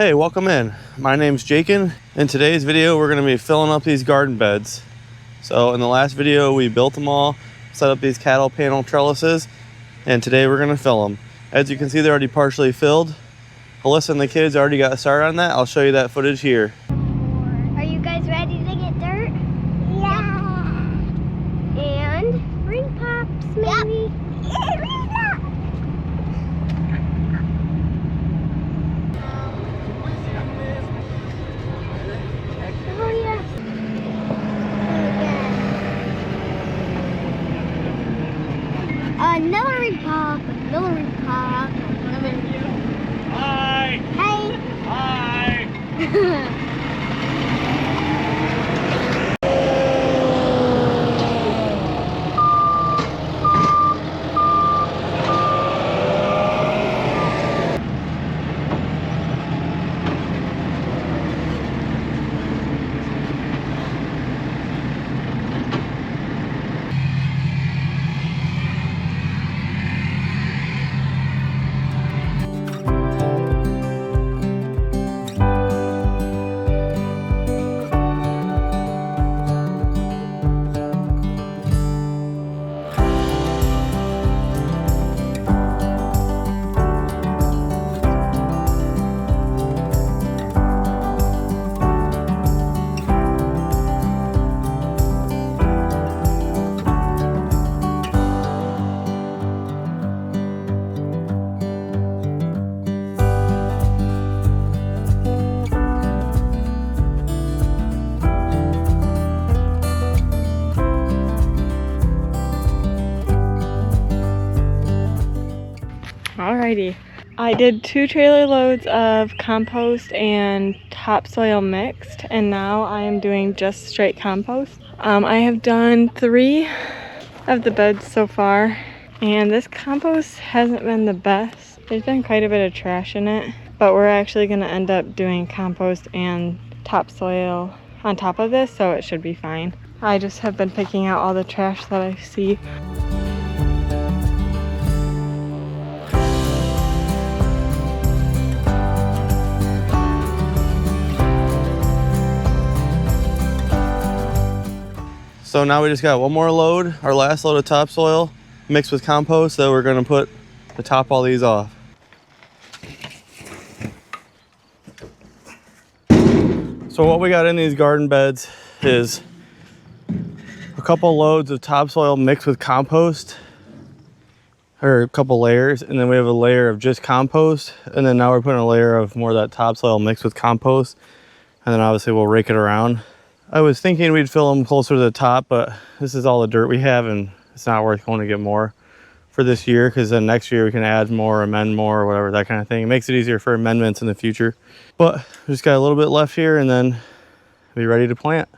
Hey, welcome in. My name's Jakin. In today's video, we're gonna be filling up these garden beds. So in the last video, we built them all, set up these cattle panel trellises, and today we're gonna fill them. As you can see, they're already partially filled. Alyssa and the kids already got started on that. I'll show you that footage here. Are you guys ready to get dirt? Yeah. And ring pops, maybe? Yep. Another ring pop, another ring pop, another ring pop. Hi! Hey! Hi! Alrighty, I did 2 trailer loads of compost and topsoil mixed, and now I am doing just straight compost. I have done 3 of the beds so far, and this compost hasn't been the best. There's been quite a bit of trash in it, but we're actually going to end up doing compost and topsoil on top of this, so it should be fine. I just have been picking out all the trash that I see. So now we just got one more load, our last load of topsoil mixed with compost that we're gonna put to top all these off. So what we got in these garden beds is a couple loads of topsoil mixed with compost, or a couple layers, and then we have a layer of just compost, and then now we're putting a layer of more of that topsoil mixed with compost, and then obviously we'll rake it around. I was thinking we'd fill them closer to the top, but this is all the dirt we have, and it's not worth going to get more for this year, because then next year we can add more, amend more, or whatever, that kind of thing. It makes it easier for amendments in the future. But we just got a little bit left here, and then be ready to plant.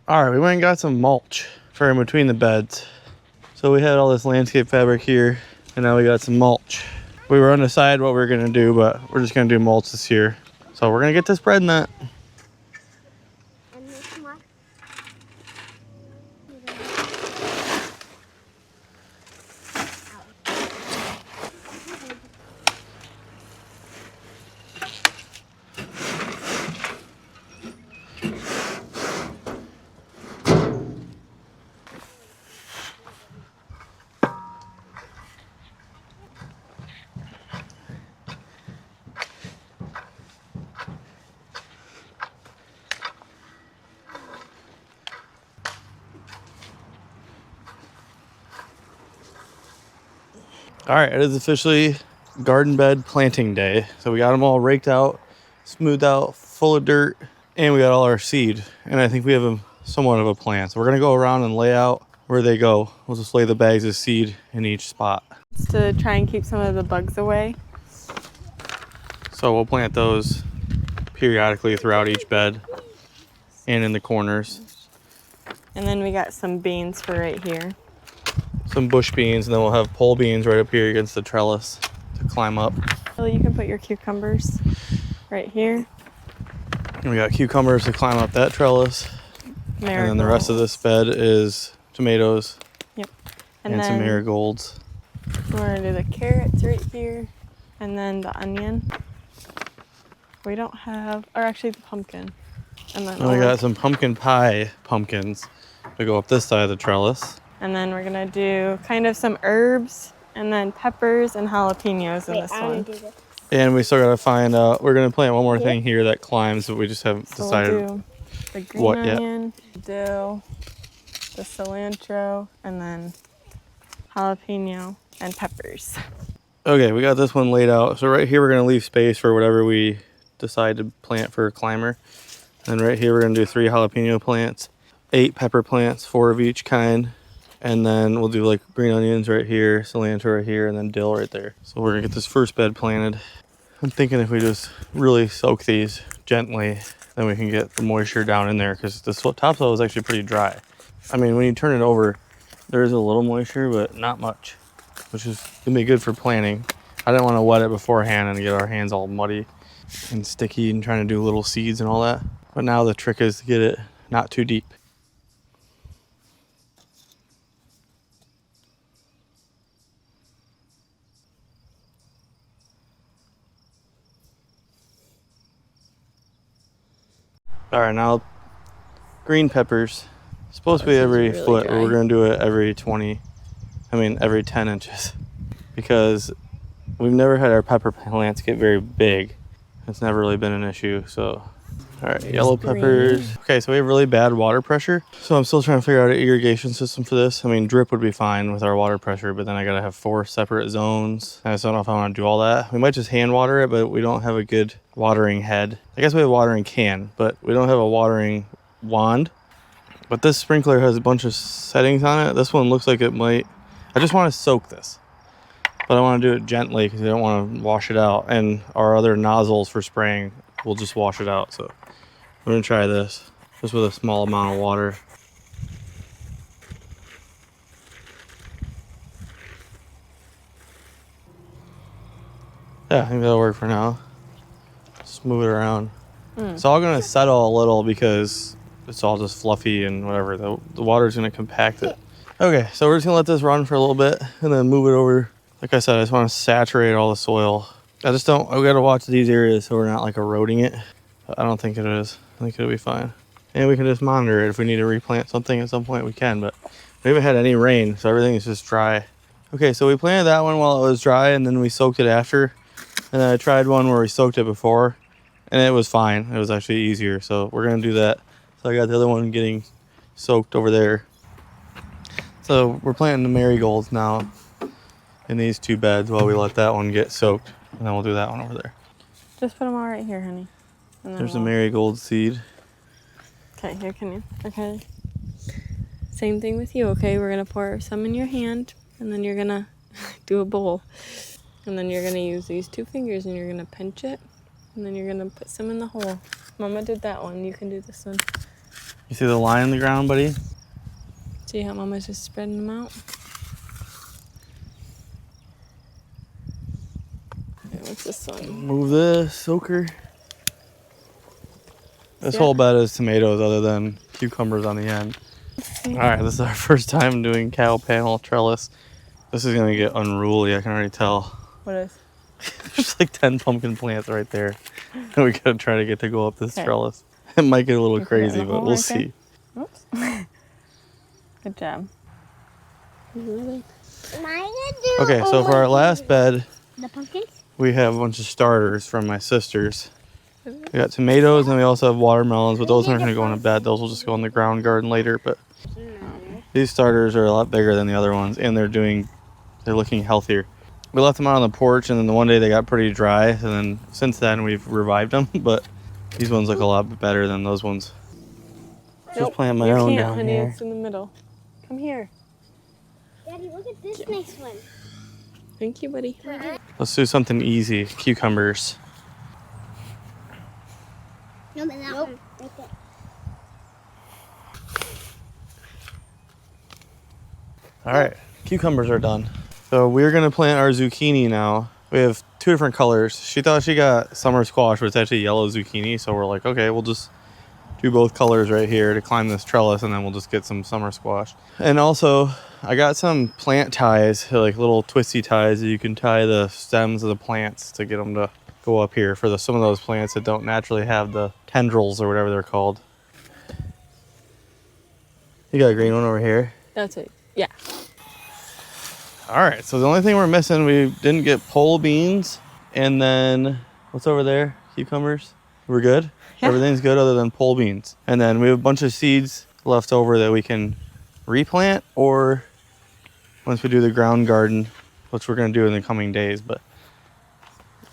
All right, we went and got some mulch for in between the beds. So we had all this landscape fabric here, and now we got some mulch. We were undecided what we were gonna do, but we're just gonna do mulch this year. So we're gonna get to spreading that. All right, it is officially garden bed planting day. So we got them all raked out, smoothed out, full of dirt, and we got all our seed. And I think we have somewhat of a plan. So we're gonna go around and lay out where they go. We'll just lay the bags of seed in each spot. It's to try and keep some of the bugs away. So we'll plant those periodically throughout each bed. and in the corners. And then we got some beans for right here. Some bush beans, and then we'll have pole beans right up here against the trellis to climb up. So you can put your cucumbers right here. And we got cucumbers to climb up that trellis. And then the rest of this bed is tomatoes. Yep. And some marigolds. We're gonna do the carrots right here, and then the onion. We don't have, or actually the pumpkin. And then we got some pumpkin pie pumpkins to go up this side of the trellis. And then we're gonna do kind of some herbs, and then peppers and jalapeños in this one. And we still gotta find out. We're gonna plant one more thing here that climbs, but we just haven't decided we'll do the green what onion, dill, the cilantro, and then jalapeno and peppers. Okay, we got this one laid out. So right here we're gonna leave space for whatever we decide to plant for a climber. And right here we're gonna do 3 jalapeno plants, 8 pepper plants, 4 of each kind. And then we'll do like green onions right here, cilantro right here, and then dill right there. So we're gonna get this first bed planted. I'm thinking if we just really soak these gently, then we can get the moisture down in there, because this topsoil is actually pretty dry. I mean, when you turn it over, there is a little moisture, but not much, which is gonna be good for planting. I didn't want to wet it beforehand and get our hands all muddy and sticky and trying to do little seeds and all that. But now the trick is to get it not too deep. All right, now green peppers. It's supposed to be every really foot, dry. but we're gonna do it every 10 inches, because we've never had our pepper plants get very big. It's never really been an issue, so. All right, yellow peppers. Okay, so we have really bad water pressure. So I'm still trying to figure out an irrigation system for this. I mean, drip would be fine with our water pressure, but then I gotta have 4 separate zones. I just don't know if I wanna do all that. We might just hand water it, but we don't have a good watering head. I guess we have a watering can, but we don't have a watering wand. But this sprinkler has a bunch of settings on it. This one looks like it might, I just wanna soak this, but I wanna do it gently because I don't wanna wash it out. And our other nozzles for spraying will just wash it out, so. We're gonna try this, just with a small amount of water. Yeah, I think that'll work for now. Just move it around. It's all gonna settle a little because it's all just fluffy and whatever. The water's gonna compact it. Okay, so we're just gonna let this run for a little bit and then move it over. Like I said, I just wanna saturate all the soil. I gotta watch these areas so we're not like eroding it. But I don't think it is. I think it'll be fine. And we can just monitor it. If we need to replant something at some point, we can, but we haven't had any rain, so everything is just dry. Okay, so we planted that one while it was dry, and then we soaked it after. And then I tried one where we soaked it before, and it was fine. It was actually easier, so we're gonna do that. So I got the other one getting soaked over there. So we're planting the marigolds now in these 2 beds while we let that one get soaked, and then we'll do that one over there. Just put them all right here, honey. And then There's a marigold seed. Okay, here, can you? Okay. Same thing with you, okay? We're gonna pour some in your hand, and then you're gonna do a bowl. And then you're gonna use these 2 fingers, and you're gonna pinch it, and then you're gonna put some in the hole. Mama did that one, you can do this one. You see the line in the ground, buddy? See how Mama's just spreading them out? Okay, what's this one? Move this, soaker. This whole bed is tomatoes other than cucumbers on the end. All right, this is our first time doing cow panel trellis. This is gonna get unruly, I can already tell. What is? There's like 10 pumpkin plants right there. And we gotta try to get to go up this trellis. It might get a little crazy, but we'll see. Oops. Good job. Really? Okay, so for our last bed, The pumpkins? we have a bunch of starters from my sisters. We got tomatoes, and we also have watermelons, but those aren't gonna go in a bed. Those will just go in the ground garden later, but these starters are a lot bigger than the other ones, and they're looking healthier. We left them out on the porch, and then the one day they got pretty dry, and then since then we've revived them, but these ones look a lot better than those ones. Just plant my own down honey, here. it's in the middle. Come here. Daddy, look at this nice one. Thank you, buddy. Let's do something easy. Cucumbers. No, but that one. Right there. All right, cucumbers are done. So we're gonna plant our zucchini now. We have 2 different colors. She thought she got summer squash, but it's actually yellow zucchini. So we're like, okay, we'll just do both colors right here to climb this trellis, and then we'll just get some summer squash. And also, I got some plant ties, like little twisty ties that you can tie the stems of the plants to get them to go up here for some of those plants that don't naturally have the tendrils or whatever they're called. You got a green one over here. That's it. Yeah. All right, so the only thing we're missing, we didn't get pole beans, and then what's over there? Cucumbers. We're good. Yeah. Everything's good other than pole beans. And then we have a bunch of seeds left over that we can replant, or once we do the ground garden, which we're going to do in the coming days. But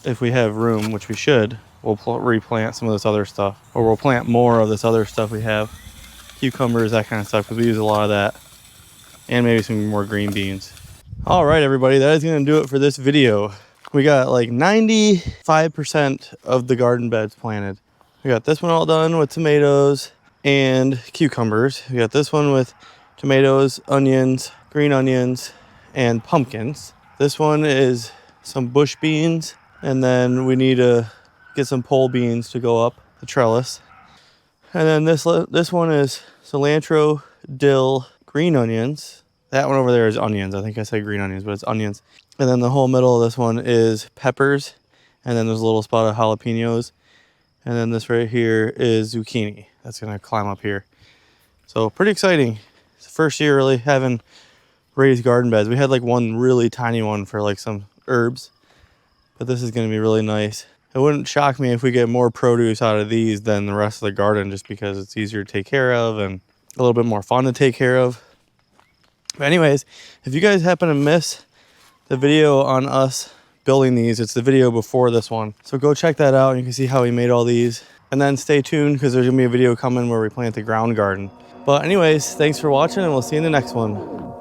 if we have room, which we should, we'll replant some of this other stuff, or we'll plant more of this other stuff we have. Cucumbers, that kind of stuff, because we use a lot of that. And maybe some more green beans. All right, everybody, that is going to do it for this video. We got like 95% of the garden beds planted. We got this one all done with tomatoes and cucumbers. We got this one with tomatoes, onions, green onions, and pumpkins. This one is some bush beans, and then we need to get some pole beans to go up the trellis. And then this one is cilantro, dill, green onions. That one over there is onions. I think I said green onions, but it's onions. And then the whole middle of this one is peppers. And then there's a little spot of jalapeños. And then this right here is zucchini. That's going to climb up here. So pretty exciting. It's the first year really having raised garden beds. We had like one really tiny one for like some herbs. But this is going to be really nice. It wouldn't shock me if we get more produce out of these than the rest of the garden, just because it's easier to take care of and a little bit more fun to take care of. But anyways, if you guys happen to miss the video on us building these, it's the video before this one. So go check that out and you can see how we made all these. And then stay tuned because there's gonna be a video coming where we plant the ground garden. But anyways, thanks for watching and we'll see you in the next one.